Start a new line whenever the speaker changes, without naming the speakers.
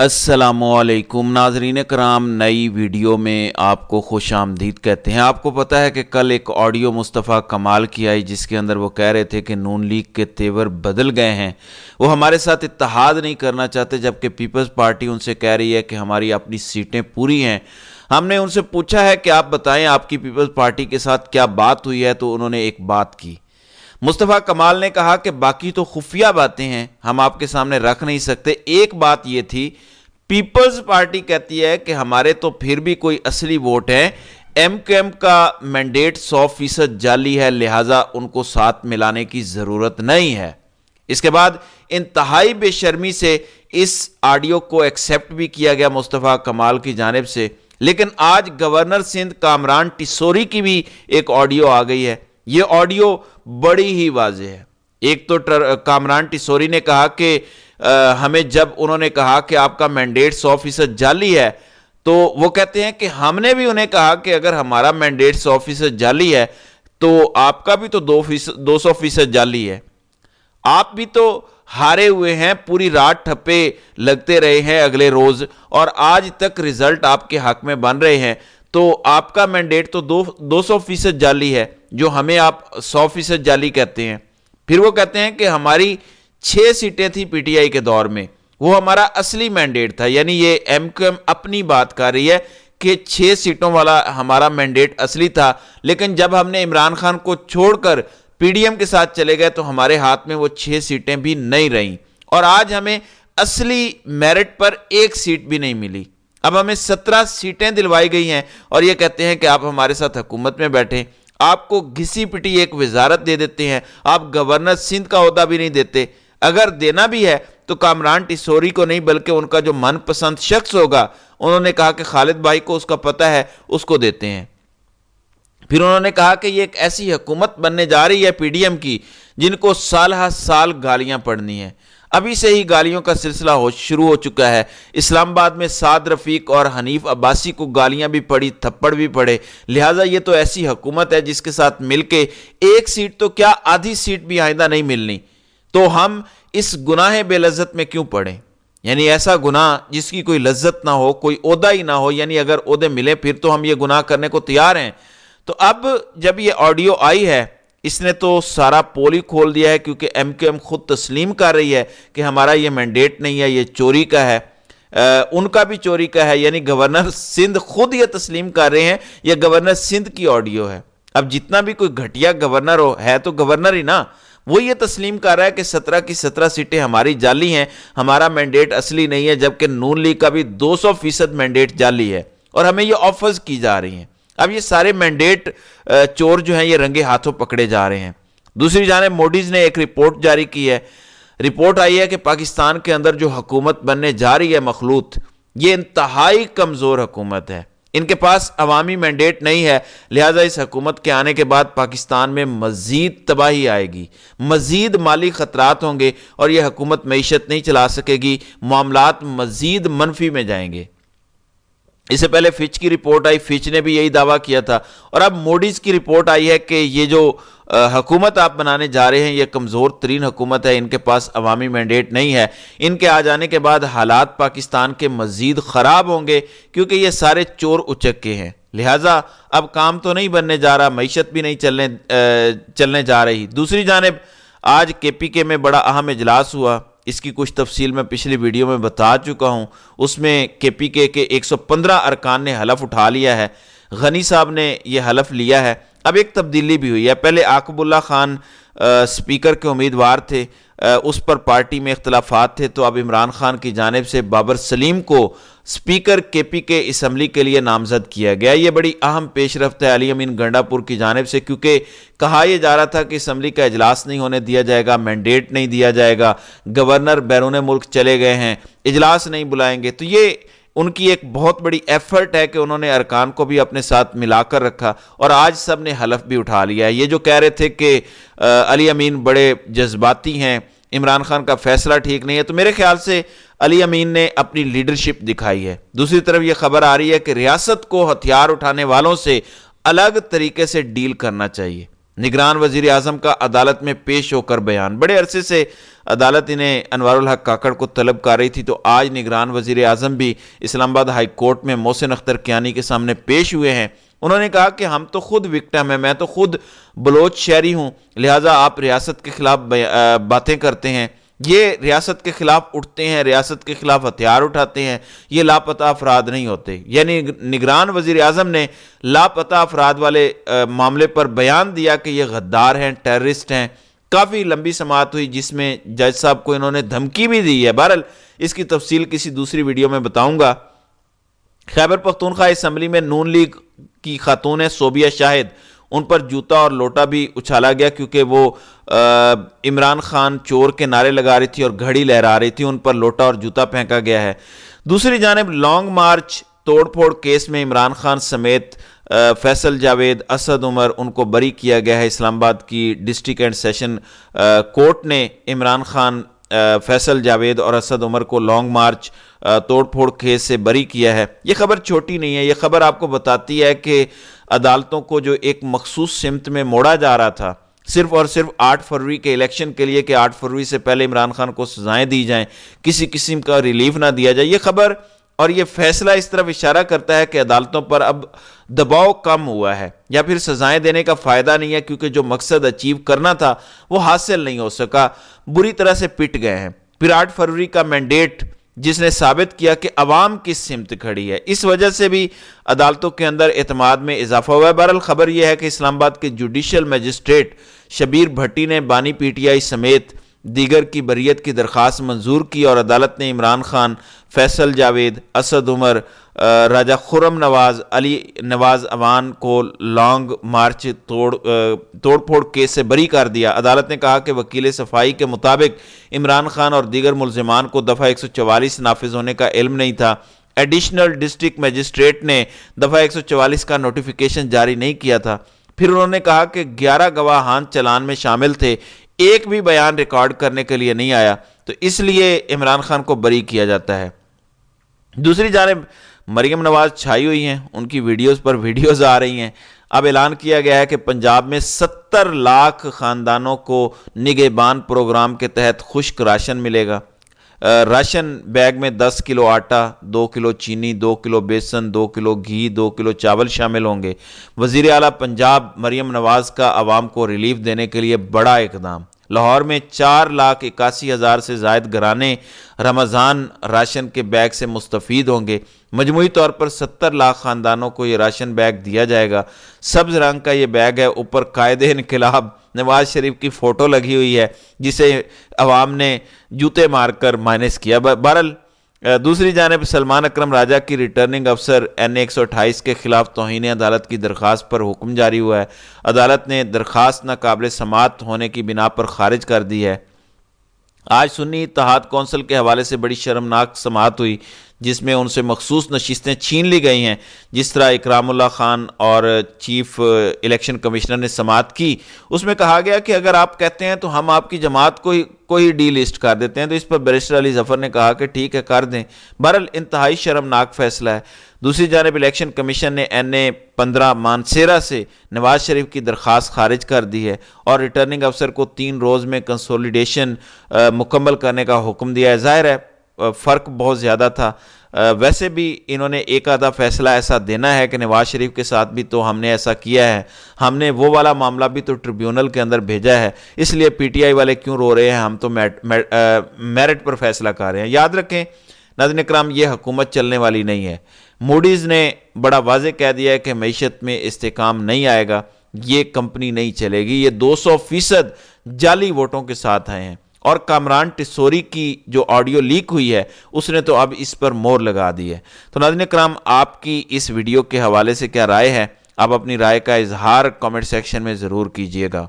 अस्सलामुअलैकुम नाजरीन कराम, नई वीडियो में आपको खुश आमदीद कहते हैं। आपको पता है कि कल एक ऑडियो मुस्तफ़ा कमाल की आई जिसके अंदर वो कह रहे थे कि नून लीग के तेवर बदल गए हैं, वो हमारे साथ इत्तेहाद नहीं करना चाहते, जबकि पीपल्स पार्टी उनसे कह रही है कि हमारी अपनी सीटें पूरी हैं। हमने उनसे पूछा है कि आप बताएं आपकी पीपल्स पार्टी के साथ क्या बात हुई है, तो उन्होंने एक बात की। मुस्तफ़ा कमाल ने कहा कि बाकी तो खुफिया बातें हैं, हम आपके सामने रख नहीं सकते। एक बात ये थी, पीपल्स पार्टी कहती है कि हमारे तो फिर भी कोई असली वोट हैं, एमक्यूएम का मैंडेट 100% जाली है, लिहाजा उनको साथ मिलाने की ज़रूरत नहीं है। इसके बाद इंतहाई बेशर्मी से इस ऑडियो को एक्सेप्ट भी किया गया मुस्तफ़ा कमाल की जानिब से। लेकिन आज गवर्नर सिंध कामरान टिसोरी की भी एक ऑडियो आ गई है। ये ऑडियो बड़ी ही वाज़ेह है। एक तो कामरान टिसोरी ने कहा कि हमें जब उन्होंने कहा कि आपका मैंडेट 100% जाली है, तो वो कहते हैं कि हमने भी उन्हें कहा कि अगर हमारा मैंडेट 100% जाली है तो आपका भी तो 200% जाली है। आप भी तो हारे हुए हैं, पूरी रात ठप्पे लगते रहे हैं अगले रोज और आज तक रिजल्ट आपके हक में बन रहे हैं, तो आपका मैंडेट तो 200% जाली है, जो हमें आप 100% जाली कहते हैं। फिर वो कहते हैं कि हमारी 6 सीटें थी पीटीआई के दौर में, वो हमारा असली मैंडेट था। यानी ये एमक्यूएम अपनी बात कर रही है कि 6 सीटों वाला हमारा मैंडेट असली था, लेकिन जब हमने इमरान खान को छोड़कर पीडीएम के साथ चले गए तो हमारे हाथ में वो 6 सीटें भी नहीं रहीं और आज हमें असली मेरिट पर 1 सीट भी नहीं मिली। अब हमें 17 सीटें दिलवाई गई हैं और ये कहते हैं कि आप हमारे साथ हुकूमत में बैठें। आपको घिसी पिटी एक वजारत दे देते हैं, आप गवर्नर सिंध का ओहदा भी नहीं देते। अगर देना भी है तो कामरान टिसोरी को नहीं, बल्कि उनका जो मनपसंद शख्स होगा, उन्होंने कहा कि खालिद भाई को उसका पता है, उसको देते हैं। फिर उन्होंने कहा कि ये एक ऐसी हुकूमत बनने जा रही है पीडीएम की जिनको साल हर साल गालियां पड़नी है। अभी से ही गालियों का सिलसिला शुरू हो चुका है। इस्लामाबाद में साद रफीक और हनीफ अब्बासी को गालियां भी पड़ी, थप्पड़ भी पड़े। लिहाजा ये तो ऐसी हुकूमत है जिसके साथ मिलके 1 सीट तो क्या आधी सीट भी आइंदा नहीं मिलनी। तो हम इस गुनाह बेलज्जत में क्यों पड़े? यानी ऐसा गुनाह जिसकी कोई लज्जत ना हो, कोई ओहदा ही ना हो। यानी अगर ओहदे मिले फिर तो हम ये गुनाह करने को तैयार हैं। तो अब जब ये ऑडियो आई है, इसने तो सारा पोल ही खोल दिया है, क्योंकि एमक्यूएम खुद तस्लीम कर रही है कि हमारा ये मैंडेट नहीं है, ये चोरी का है, उनका भी चोरी का है। यानी गवर्नर सिंध खुद ये तस्लीम कर रहे हैं, ये गवर्नर सिंध की ऑडियो है। अब जितना भी कोई घटिया गवर्नर हो, है तो गवर्नर ही ना, वो ये तस्लीम कर रहा है कि 17 की 17 सीटें हमारी जाली हैं, हमारा मैंडेट असली नहीं है, जबकि नून लीग का भी 200% मैंडेट जाली है और हमें ये ऑफर्स की जा रही हैं। अब ये सारे मैंडेट चोर जो हैं ये रंगे हाथों पकड़े जा रहे हैं। दूसरी जानिब मोडीज ने एक रिपोर्ट जारी की है। रिपोर्ट आई है कि पाकिस्तान के अंदर जो हुकूमत बनने जा रही है मखलूत, ये इंतहाई कमज़ोर हुकूमत है। इनके पास अवामी मैंडेट नहीं है, लिहाजा इस हुकूमत के आने के बाद पाकिस्तान में मज़ीद तबाही आएगी, मज़ीद माली ख़तरात होंगे और यह हुकूमत मईशत नहीं चला सकेगी, मामलात मज़ीद मनफी में जाएंगे। इससे पहले फिच की रिपोर्ट आई, फिच ने भी यही दावा किया था और अब मोडीज की रिपोर्ट आई है कि ये जो हुकूमत आप बनाने जा रहे हैं ये कमज़ोर तरीन हुकूमत है, इनके पास अवामी मैंडेट नहीं है। इनके आ जाने के बाद हालात पाकिस्तान के मज़ीद ख़राब होंगे, क्योंकि ये सारे चोर उचक्के हैं। लिहाजा अब काम तो नहीं बनने जा रहा, मईशत भी नहीं चलने जा रही। दूसरी जानिब आज केपीके में बड़ा अहम इजलास हुआ, इसकी कुछ तफसील मैं पिछली वीडियो में बता चुका हूँ। उसमें केपीके के 115 अरकान ने हलफ उठा लिया है, गनी साहब ने यह हलफ लिया है। अब एक तब्दीली भी हुई है, पहले आकबुल्ला खान स्पीकर के उम्मीदवार थे, उस पर पार्टी में इख्तलाफात थे, तो अब इमरान खान की जानिब से बाबर सलीम को स्पीकर केपीके असम्बली के लिए नामजद किया गया। ये बड़ी अहम पेशरफ्त है अली अमीन गंडापुर की जानिब से, क्योंकि कहा यह जा रहा था कि असम्बली का इजलास नहीं होने दिया जाएगा, मैंडेट नहीं दिया जाएगा, गवर्नर बैरून मुल्क चले गए हैं, इजलास नहीं बुलाएंगे। तो ये उनकी एक बहुत बड़ी एफर्ट है कि उन्होंने अरकान को भी अपने साथ मिलाकर रखा और आज सब ने हलफ भी उठा लिया है। ये जो कह रहे थे कि अली अमीन बड़े जज्बाती हैं, इमरान खान का फैसला ठीक नहीं है, तो मेरे ख्याल से अली अमीन ने अपनी लीडरशिप दिखाई है। दूसरी तरफ यह खबर आ रही है कि रियासत को हथियार उठाने वालों से अलग तरीके से डील करना चाहिए। نگران وزیر اعظم کا عدالت میں پیش ہو کر بیان۔ بڑے عرصے سے عدالت انہیں انوار الحق کاکڑ کو طلب کر رہی تھی، تو آج نگران وزیر اعظم بھی اسلام آباد ہائی کورٹ میں محسن اختر کیانی کے سامنے پیش ہوئے ہیں۔ انہوں نے کہا کہ ہم تو خود وکٹم ہیں، میں تو خود بلوچ شہری ہوں، لہٰذا آپ ریاست کے خلاف باتیں کرتے ہیں، یہ ریاست کے خلاف اٹھتے ہیں، ریاست کے خلاف ہتھیار اٹھاتے ہیں، یہ لاپتہ افراد نہیں ہوتے۔ یعنی نگران وزیر اعظم نے لاپتہ افراد والے معاملے پر بیان دیا کہ یہ غدار ہیں، ٹیررسٹ ہیں۔ کافی لمبی سماعت ہوئی جس میں جج صاحب کو انہوں نے دھمکی بھی دی ہے۔ بہرحال اس کی تفصیل کسی دوسری ویڈیو میں بتاؤں گا۔ خیبر پختونخوا اسمبلی میں نون لیگ کی خاتون صوبیہ شاہد، ان پر جوتا اور لوٹا بھی اچھالا گیا کیونکہ وہ عمران خان چور کے نعرے لگا رہی تھی اور گھڑی لہرا رہی تھی، ان پر لوٹا اور جوتا پھینکا گیا ہے۔ دوسری جانب لانگ مارچ توڑ پھوڑ کیس میں عمران خان سمیت فیصل جاوید، اسد عمر، ان کو بری کیا گیا ہے۔ اسلام آباد کی ڈسٹرکٹ اینڈ سیشن کورٹ نے عمران خان، فیصل جاوید اور اسد عمر کو لانگ مارچ توڑ پھوڑ کیس سے بری کیا ہے۔ یہ خبر چھوٹی نہیں ہے، یہ خبر آپ کو بتاتی ہے کہ عدالتوں کو جو ایک مخصوص سمت میں موڑا جا رہا تھا صرف اور صرف 8 فروری کے الیکشن کے لیے کہ 8 فروری سے پہلے عمران خان کو سزائیں دی جائیں، کسی قسم کا ریلیف نہ دیا جائے، یہ خبر اور یہ فیصلہ اس طرف اشارہ کرتا ہے کہ عدالتوں پر اب دباؤ کم ہوا ہے، یا پھر سزائیں دینے کا فائدہ نہیں ہے کیونکہ جو مقصد اچیو کرنا تھا وہ حاصل نہیں ہو سکا، بری طرح سے پٹ گئے ہیں۔ پھر 8 فروری کا مینڈیٹ جس نے ثابت کیا کہ عوام کس سمت کھڑی ہے، اس وجہ سے بھی عدالتوں کے اندر اعتماد میں اضافہ ہوا ہے۔ بہرحال خبر یہ ہے کہ اسلام آباد کے جوڈیشل میجسٹریٹ شبیر بھٹی نے بانی پی ٹی آئی سمیت دیگر کی بریت کی درخواست منظور کی اور عدالت نے عمران خان، فیصل جاوید، اسد عمر، راجہ خرم نواز، علی نواز اوان کو لانگ مارچ توڑ پھوڑ کیس سے بری کر دیا۔ عدالت نے کہا کہ وکیل صفائی کے مطابق عمران خان اور دیگر ملزمان کو دفعہ 144 نافذ ہونے کا علم نہیں تھا۔ ایڈیشنل ڈسٹرکٹ میجسٹریٹ نے دفعہ 144 کا نوٹیفیکیشن جاری نہیں کیا تھا۔ پھر انہوں نے کہا کہ 11 گواہان چلان میں شامل تھے، ایک بھی بیان ریکارڈ کرنے کے لیے نہیں آیا، تو اس لیے عمران خان کو بری کیا جاتا ہے۔ دوسری جانب مریم نواز چھائی ہوئی ہیں، ان کی ویڈیوز پر ویڈیوز آ رہی ہیں۔ اب اعلان کیا گیا ہے کہ پنجاب میں 70 لاکھ خاندانوں کو نگہبان پروگرام کے تحت خشک راشن ملے گا۔ راشن بیگ میں 10 کلو آٹا، 2 کلو چینی، 2 کلو بیسن، 2 کلو گھی، 2 کلو چاول شامل ہوں گے۔ وزیر اعلیٰ پنجاب مریم نواز کا عوام کو ریلیف دینے کے لیے بڑا اقدام۔ لاہور میں 4,81,000 سے زائد گھرانے رمضان راشن کے بیگ سے مستفید ہوں گے۔ مجموعی طور پر 70 لاکھ خاندانوں کو یہ راشن بیگ دیا جائے گا۔ سبز رنگ کا یہ بیگ ہے، اوپر قائد انقلاب نواز شریف کی فوٹو لگی ہوئی ہے جسے عوام نے جوتے مار کر مائنس کیا۔ بہرحال دوسری جانب سلمان اکرم راجہ کی ریٹرننگ افسر NA 128 کے خلاف توہین عدالت کی درخواست پر حکم جاری ہوا ہے۔ عدالت نے درخواست ناقابل سماعت ہونے کی بنا پر خارج کر دی ہے۔ آج سنی اتحاد کونسل کے حوالے سے بڑی شرمناک سماعت ہوئی جس میں ان سے مخصوص نشستیں چھین لی گئی ہیں۔ جس طرح اکرام اللہ خان اور چیف الیکشن کمشنر نے سماعت کی، اس میں کہا گیا کہ اگر آپ کہتے ہیں تو ہم آپ کی جماعت کو ہی ڈی لسٹ کر دیتے ہیں، تو اس پر بیرسٹر علی ظفر نے کہا کہ ٹھیک ہے کر دیں۔ بہرحال انتہائی شرمناک فیصلہ ہے۔ دوسری جانب الیکشن کمیشن نے NA 15 مانسیرا سے نواز شریف کی درخواست خارج کر دی ہے اور ریٹرننگ افسر کو 3 روز میں کنسولیڈیشن مکمل کرنے کا حکم دیا ہے۔ ظاہر ہے فرق بہت زیادہ تھا، ویسے بھی انہوں نے ایک آدھا فیصلہ ایسا دینا ہے کہ نواز شریف کے ساتھ بھی تو ہم نے ایسا کیا ہے، ہم نے وہ والا معاملہ بھی تو ٹریبیونل کے اندر بھیجا ہے، اس لیے PTI والے کیوں رو رہے ہیں، ہم تو میرٹ پر فیصلہ کر رہے ہیں۔ یاد رکھیں ناظرین اکرام، یہ حکومت چلنے والی نہیں ہے۔ موڈیز نے بڑا واضح کہہ دیا ہے کہ معیشت میں استحکام نہیں آئے گا، یہ کمپنی نہیں چلے گی، یہ 200% جعلی ووٹوں کے ساتھ آئے ہیں۔ اور کامران ٹسوری کی جو آڈیو لیک ہوئی ہے اس نے تو اب اس پر مہر لگا دی ہے۔ تو ناظرین اکرام، آپ کی اس ویڈیو کے حوالے سے کیا رائے ہے؟ آپ اپنی رائے کا اظہار کامنٹ سیکشن میں ضرور کیجیے گا۔